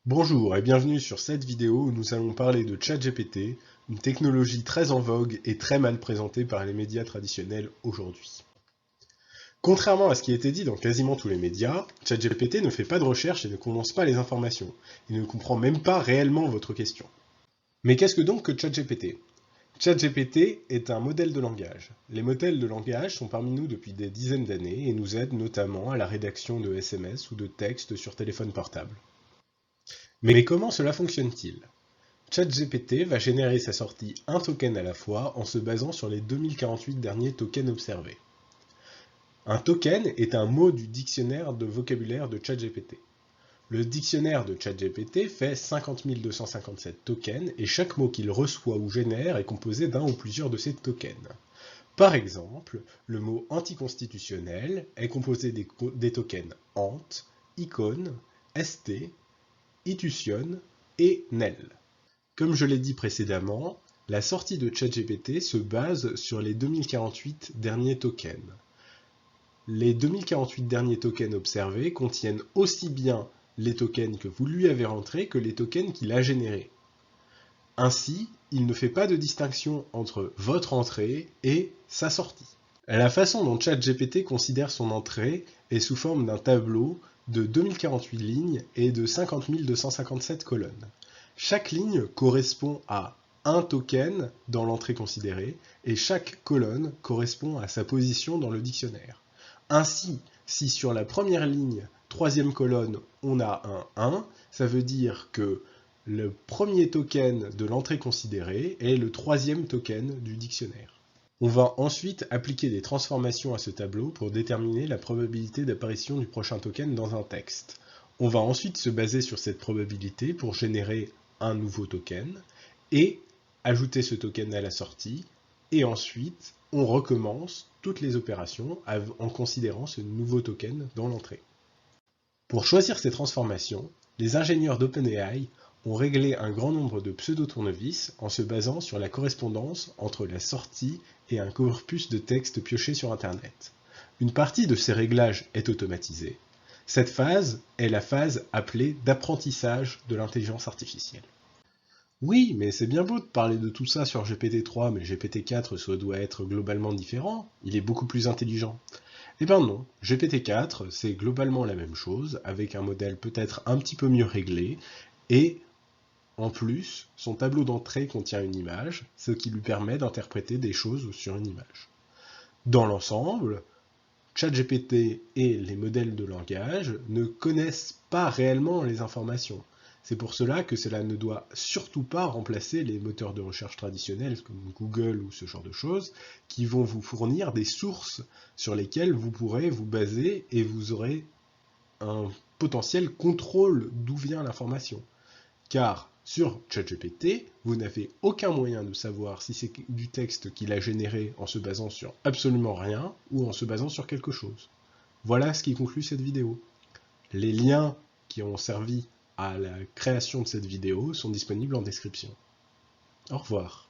Bonjour et bienvenue sur cette vidéo où nous allons parler de ChatGPT, une technologie très en vogue et très mal présentée par les médias traditionnels aujourd'hui. Contrairement à ce qui a été dit dans quasiment tous les médias, ChatGPT ne fait pas de recherche et ne condense pas les informations. Il ne comprend même pas réellement votre question. Mais qu'est-ce que donc que ChatGPT? ChatGPT est un modèle de langage. Les modèles de langage sont parmi nous depuis des dizaines d'années et nous aident notamment à la rédaction de SMS ou de textes sur téléphone portable. Mais comment cela fonctionne-t-il? ChatGPT va générer sa sortie un token à la fois en se basant sur les 2048 derniers tokens observés. Un token est un mot du dictionnaire de vocabulaire de ChatGPT. Le dictionnaire de ChatGPT fait 50 257 tokens et chaque mot qu'il reçoit ou génère est composé d'un ou plusieurs de ces tokens. Par exemple, le mot anticonstitutionnel est composé des tokens ant, icône, st, itution et nel. Comme je l'ai dit précédemment, la sortie de ChatGPT se base sur les 2048 derniers tokens. Les 2048 derniers tokens observés contiennent aussi bien les tokens que vous lui avez rentrés que les tokens qu'il a générés. Ainsi, il ne fait pas de distinction entre votre entrée et sa sortie. La façon dont ChatGPT considère son entrée est sous forme d'un tableau de 2048 lignes et de 50 257 colonnes. Chaque ligne correspond à un token dans l'entrée considérée et chaque colonne correspond à sa position dans le dictionnaire. Ainsi, si sur la première ligne, troisième colonne, on a un 1, ça veut dire que le premier token de l'entrée considérée est le troisième token du dictionnaire. On va ensuite appliquer des transformations à ce tableau pour déterminer la probabilité d'apparition du prochain token dans un texte. On va ensuite se baser sur cette probabilité pour générer un nouveau token et ajouter ce token à la sortie. Et ensuite, on recommence toutes les opérations en considérant ce nouveau token dans l'entrée. Pour choisir ces transformations, les ingénieurs d'OpenAI ont réglé un grand nombre de pseudo-tournevis en se basant sur la correspondance entre la sortie et un corpus de texte pioché sur Internet. Une partie de ces réglages est automatisée. Cette phase est la phase appelée d'apprentissage de l'intelligence artificielle. Oui, mais c'est bien beau de parler de tout ça sur GPT-3, mais GPT-4, ça doit être globalement différent. Il est beaucoup plus intelligent. Eh ben non, GPT-4, c'est globalement la même chose, avec un modèle peut-être un petit peu mieux réglé, et en plus, son tableau d'entrée contient une image, ce qui lui permet d'interpréter des choses sur une image. Dans l'ensemble, ChatGPT et les modèles de langage ne connaissent pas réellement les informations. C'est pour cela que cela ne doit surtout pas remplacer les moteurs de recherche traditionnels comme Google ou ce genre de choses, qui vont vous fournir des sources sur lesquelles vous pourrez vous baser et vous aurez un potentiel contrôle d'où vient l'information. Car sur ChatGPT, vous n'avez aucun moyen de savoir si c'est du texte qu'il a généré en se basant sur absolument rien ou en se basant sur quelque chose. Voilà ce qui conclut cette vidéo. Les liens qui ont servi à la création de cette vidéo sont disponibles en description. Au revoir.